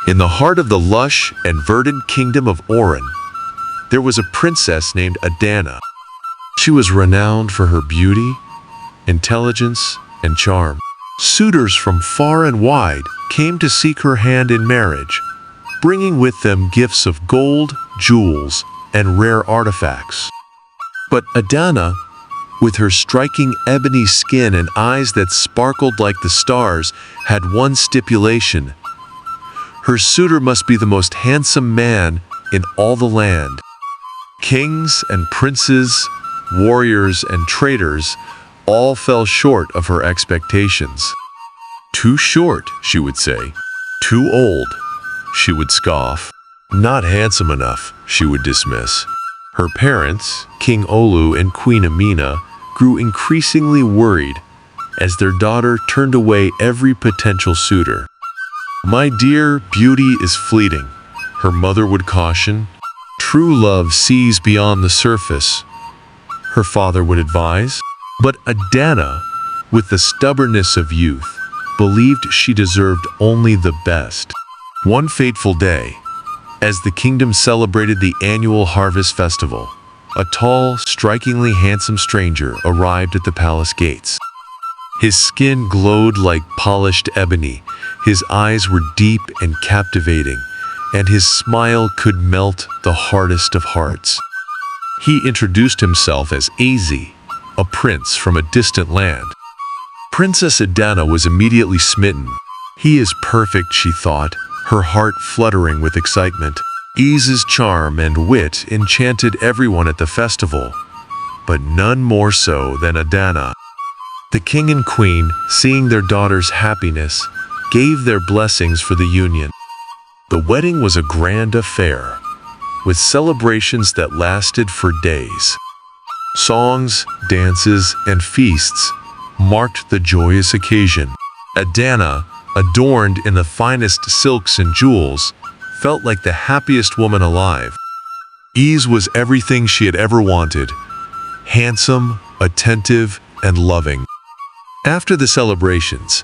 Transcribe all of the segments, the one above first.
In the heart of the lush and verdant kingdom of Oran, there was a princess named Adanna. She was renowned for her beauty, intelligence, and charm. Suitors from far and wide came to seek her hand in marriage, bringing with them gifts of gold, jewels, and rare artifacts. But Adanna, with her striking ebony skin and eyes that sparkled like the stars, had one stipulation. Her suitor must be the most handsome man in all the land. Kings and princes, warriors and traders all fell short of her expectations. Too short, she would say. Too old, she would scoff. Not handsome enough, she would dismiss. Her parents, King Olu and Queen Amina, grew increasingly worried as their daughter turned away every potential suitor. "My dear, beauty is fleeting," her mother would caution. "True love sees beyond the surface," her father would advise. But Adanna, with the stubbornness of youth, believed she deserved only the best. One fateful day, as the kingdom celebrated the annual harvest festival, a tall, strikingly handsome stranger arrived at the palace gates. His skin glowed like polished ebony, his eyes were deep and captivating, and his smile could melt the hardest of hearts. He introduced himself as Eze, a prince from a distant land. Princess Adanna was immediately smitten. "He is perfect," she thought, her heart fluttering with excitement. Eze's charm and wit enchanted everyone at the festival, but none more so than Adanna. The king and queen, seeing their daughter's happiness, gave their blessings for the union. The wedding was a grand affair, with celebrations that lasted for days. Songs, dances, and feasts marked the joyous occasion. Adanna, adorned in the finest silks and jewels, felt like the happiest woman alive. Eze was everything she had ever wanted: handsome, attentive, and loving. After the celebrations,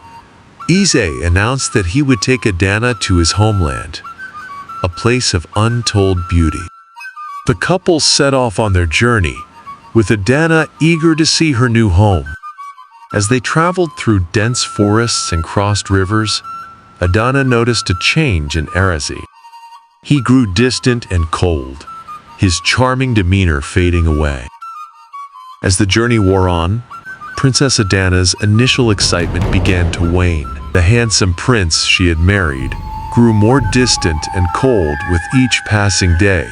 Eze announced that he would take Adanna to his homeland, a place of untold beauty. The couple set off on their journey, with Adanna eager to see her new home. As they traveled through dense forests and crossed rivers, Adanna noticed a change in Eze. He grew distant and cold, his charming demeanor fading away. As the journey wore on, Princess Adanna's initial excitement began to wane. The handsome prince she had married grew more distant and cold with each passing day.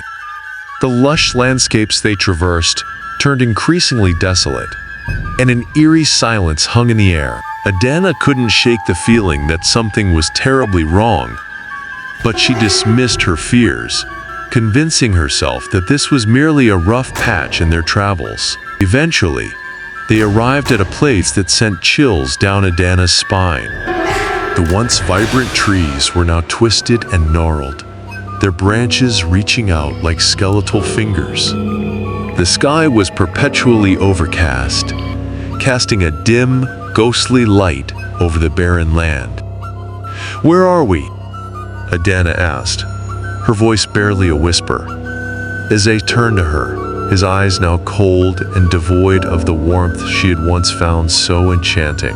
The lush landscapes they traversed turned increasingly desolate, and an eerie silence hung in the air. Adanna couldn't shake the feeling that something was terribly wrong, but she dismissed her fears, convincing herself that this was merely a rough patch in their travels. Eventually, they arrived at a place that sent chills down Adanna's spine. The once vibrant trees were now twisted and gnarled, their branches reaching out like skeletal fingers. The sky was perpetually overcast, casting a dim, ghostly light over the barren land. "Where are we?" Adanna asked, her voice barely a whisper. Eze turned to her, his eyes now cold and devoid of the warmth she had once found so enchanting.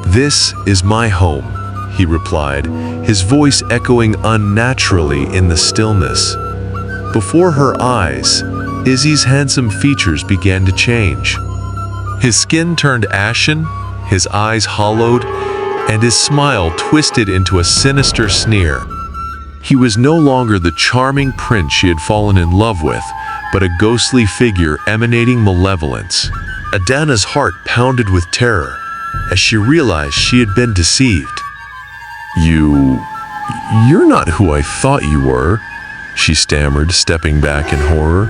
"This is my home," he replied, his voice echoing unnaturally in the stillness. Before her eyes, Eze's handsome features began to change. His skin turned ashen, his eyes hollowed, and his smile twisted into a sinister sneer. He was no longer the charming prince she had fallen in love with, but a ghostly figure emanating malevolence. Adanna's heart pounded with terror as she realized she had been deceived. You're not who I thought you were," she stammered, stepping back in horror.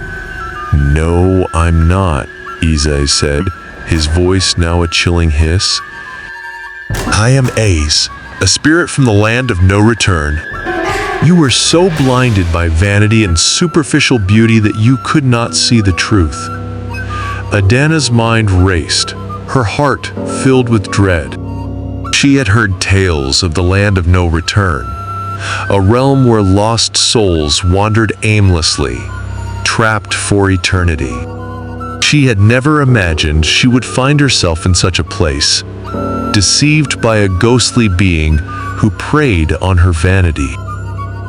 "No, I'm not," Eze said, his voice now a chilling hiss. "I am Eze, a spirit from the land of no return. You were so blinded by vanity and superficial beauty that you could not see the truth." Adanna's mind raced, her heart filled with dread. She had heard tales of the land of no return, a realm where lost souls wandered aimlessly, trapped for eternity. She had never imagined she would find herself in such a place, deceived by a ghostly being who preyed on her vanity.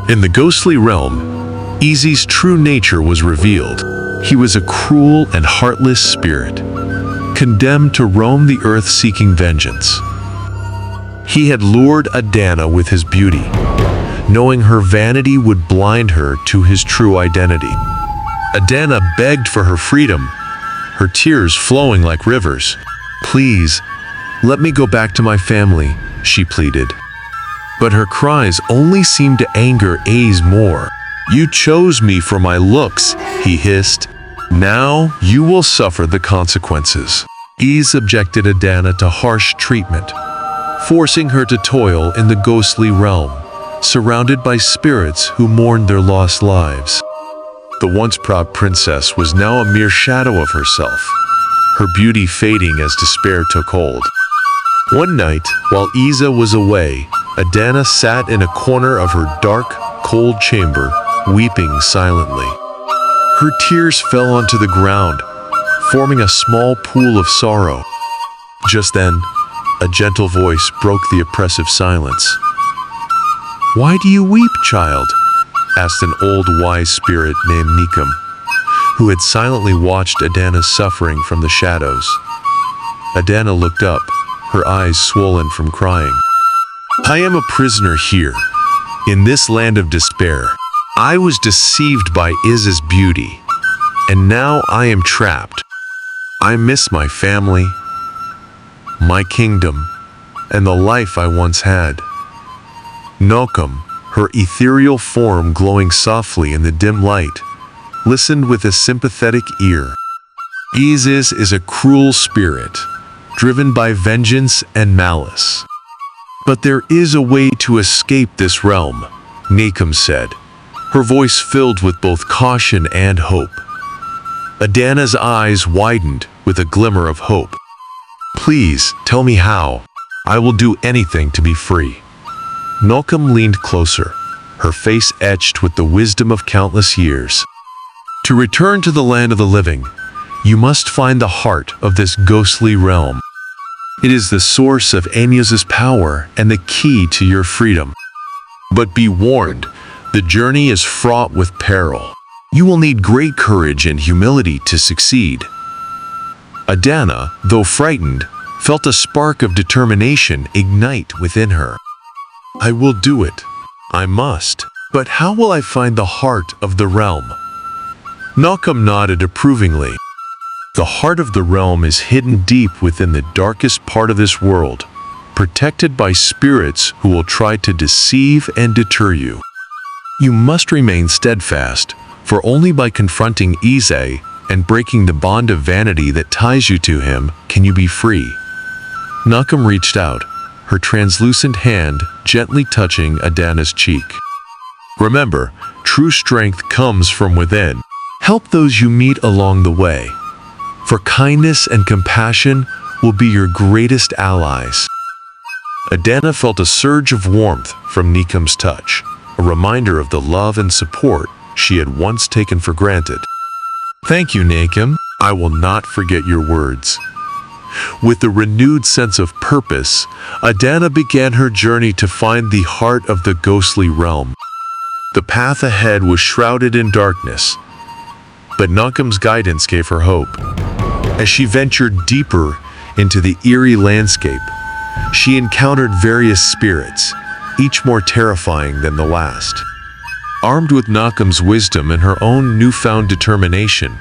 In the ghostly realm, Eze's true nature was revealed. He was a cruel and heartless spirit, condemned to roam the earth seeking vengeance. He had lured Adanna with his beauty, knowing her vanity would blind her to his true identity. Adanna begged for her freedom, her tears flowing like rivers. "Please, let me go back to my family," she pleaded. But her cries only seemed to anger Eze more. "You chose me for my looks," he hissed. "Now you will suffer the consequences." Eze subjected Adanna to harsh treatment, forcing her to toil in the ghostly realm, surrounded by spirits who mourned their lost lives. The once proud princess was now a mere shadow of herself, her beauty fading as despair took hold. One night, while Eze was away, Adanna sat in a corner of her dark, cold chamber, weeping silently. Her tears fell onto the ground, forming a small pool of sorrow. Just then, a gentle voice broke the oppressive silence. "Why do you weep, child?" asked an old wise spirit named Nikum, who had silently watched Adanna's suffering from the shadows. Adanna looked up, her eyes swollen from crying. "I am a prisoner here, in this land of despair. I was deceived by Eze's beauty, and now I am trapped. I miss my family, my kingdom, and the life I once had." Nokum, her ethereal form glowing softly in the dim light, listened with a sympathetic ear. "Eze is a cruel spirit, driven by vengeance and malice. But there is a way to escape this realm," Nokum said, her voice filled with both caution and hope. Adanna's eyes widened with a glimmer of hope. "Please, tell me how. I will do anything to be free." Nokum leaned closer, her face etched with the wisdom of countless years. "To return to the land of the living, you must find the heart of this ghostly realm. It is the source of Eze's power and the key to your freedom. But be warned, the journey is fraught with peril. You will need great courage and humility to succeed." Adanna, though frightened, felt a spark of determination ignite within her. "I will do it. I must. But how will I find the heart of the realm?" Nokum nodded approvingly. "The heart of the realm is hidden deep within the darkest part of this world, protected by spirits who will try to deceive and deter you. You must remain steadfast, for only by confronting Eze and breaking the bond of vanity that ties you to him can you be free." Nokum reached out, her translucent hand gently touching Adanna's cheek. "Remember, true strength comes from within. Help those you meet along the way, for kindness and compassion will be your greatest allies." Adanna felt a surge of warmth from Nikum's touch, a reminder of the love and support she had once taken for granted. "Thank you, Nikum. I will not forget your words." With a renewed sense of purpose, Adanna began her journey to find the heart of the ghostly realm. The path ahead was shrouded in darkness, but Nokum's guidance gave her hope. As she ventured deeper into the eerie landscape, she encountered various spirits, each more terrifying than the last. Armed with Nokum's wisdom and her own newfound determination,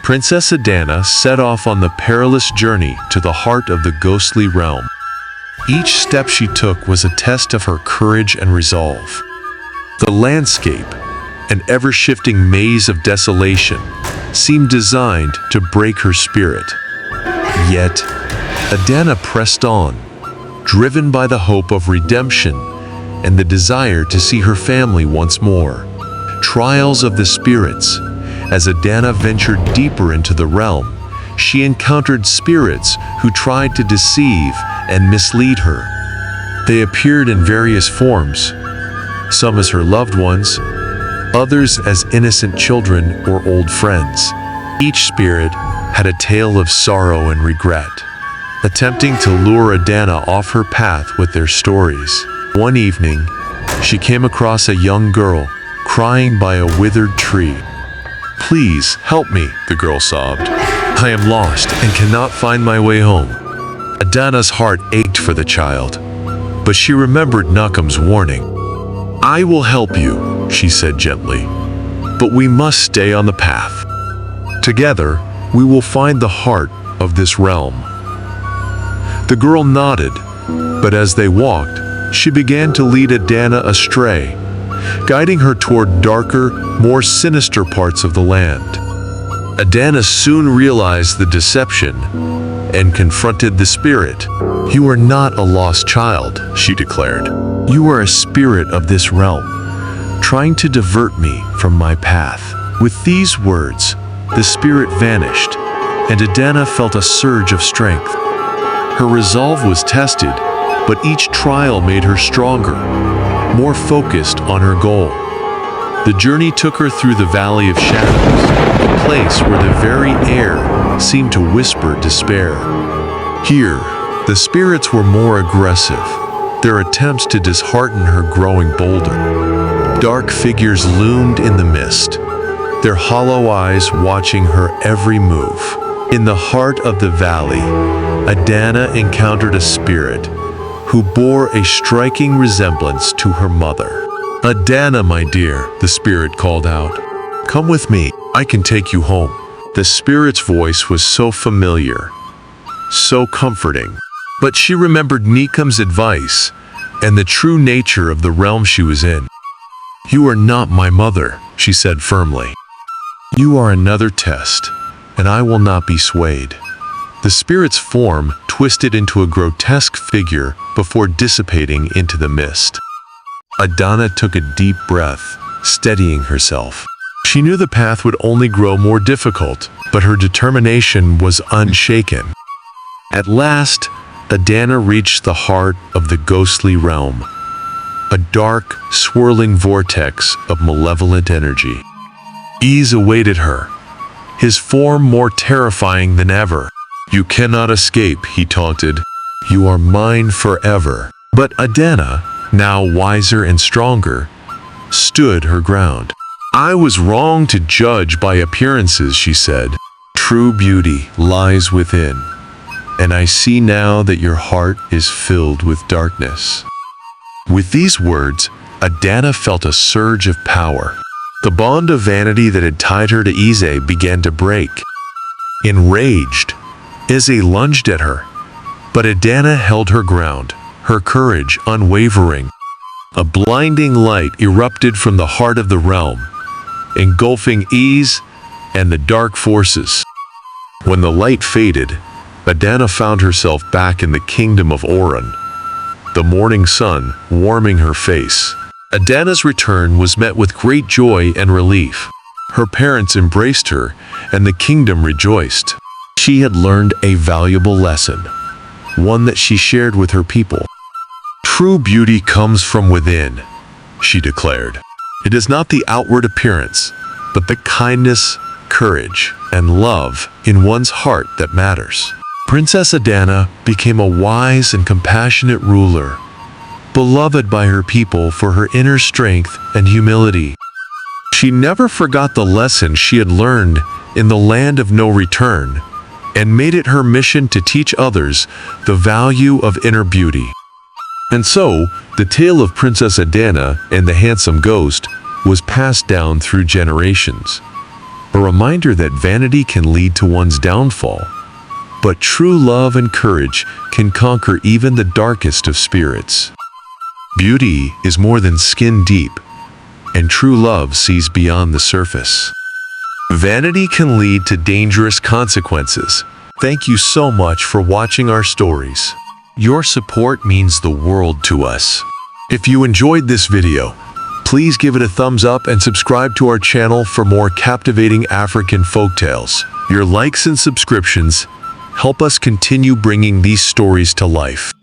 Princess Adanna set off on the perilous journey to the heart of the ghostly realm. Each step she took was a test of her courage and resolve. The landscape, an ever-shifting maze of desolation, seemed designed to break her spirit. Yet, Adanna pressed on, driven by the hope of redemption and the desire to see her family once more. Trials of the spirits. As Adanna ventured deeper into the realm, she encountered spirits who tried to deceive and mislead her. They appeared in various forms, some as her loved ones, others as innocent children or old friends. Each spirit had a tale of sorrow and regret, attempting to lure Adanna off her path with their stories. One evening, she came across a young girl crying by a withered tree. "Please help me," the girl sobbed. "I am lost and cannot find my way home." Adanna's heart ached for the child, but she remembered Nukum's warning. "I will help you," she said gently, "but we must stay on the path. Together, we will find the heart of this realm." The girl nodded, but as they walked, she began to lead Adanna astray, guiding her toward darker, more sinister parts of the land. Adanna soon realized the deception and confronted the spirit. "You are not a lost child," she declared. "You are a spirit of this realm, trying to divert me from my path." With these words, the spirit vanished, and Adanna felt a surge of strength. Her resolve was tested, but each trial made her stronger, more focused on her goal. The journey took her through the Valley of Shadows, a place where the very air seemed to whisper despair. Here, the spirits were more aggressive, their attempts to dishearten her growing bolder. Dark figures loomed in the mist, their hollow eyes watching her every move. In the heart of the valley, Adanna encountered a spirit who bore a striking resemblance to her mother. "Adanna, my dear," the spirit called out. "Come with me, I can take you home." The spirit's voice was so familiar, so comforting. But she remembered Nukum's advice and the true nature of the realm she was in. "You are not my mother," she said firmly. "You are another test, and I will not be swayed." The spirit's form twisted into a grotesque figure before dissipating into the mist. Adanna took a deep breath, steadying herself. She knew the path would only grow more difficult, but her determination was unshaken. At last, Adanna reached the heart of the ghostly realm, a dark, swirling vortex of malevolent energy. Eze awaited her, his form more terrifying than ever. "You cannot escape," he taunted. "You are mine forever." But Adanna, now wiser and stronger, stood her ground. "I was wrong to judge by appearances," she said. "True beauty lies within, and I see now that your heart is filled with darkness." With these words, Adanna felt a surge of power. The bond of vanity that had tied her to Eze began to break. Enraged, Eze lunged at her, but Adanna held her ground, her courage unwavering. A blinding light erupted from the heart of the realm, engulfing Eze and the dark forces. When the light faded, Adanna found herself back in the kingdom of Oren, the morning sun warming her face. Adanna's return was met with great joy and relief. Her parents embraced her, and the kingdom rejoiced. She had learned a valuable lesson, one that she shared with her people. "True beauty comes from within," she declared. "It is not the outward appearance, but the kindness, courage, and love in one's heart that matters." Princess Adanna became a wise and compassionate ruler, beloved by her people for her inner strength and humility. She never forgot the lesson she had learned in the land of no return, and made it her mission to teach others the value of inner beauty. And so, the tale of Princess Adanna and the handsome ghost was passed down through generations, a reminder that vanity can lead to one's downfall, but true love and courage can conquer even the darkest of spirits. Beauty is more than skin deep, and true love sees beyond the surface. Vanity can lead to dangerous consequences. Thank you so much for watching our stories. Your support means the world to us. If you enjoyed this video, please give it a thumbs up and subscribe to our channel for more captivating African folktales. Your likes and subscriptions help us continue bringing these stories to life.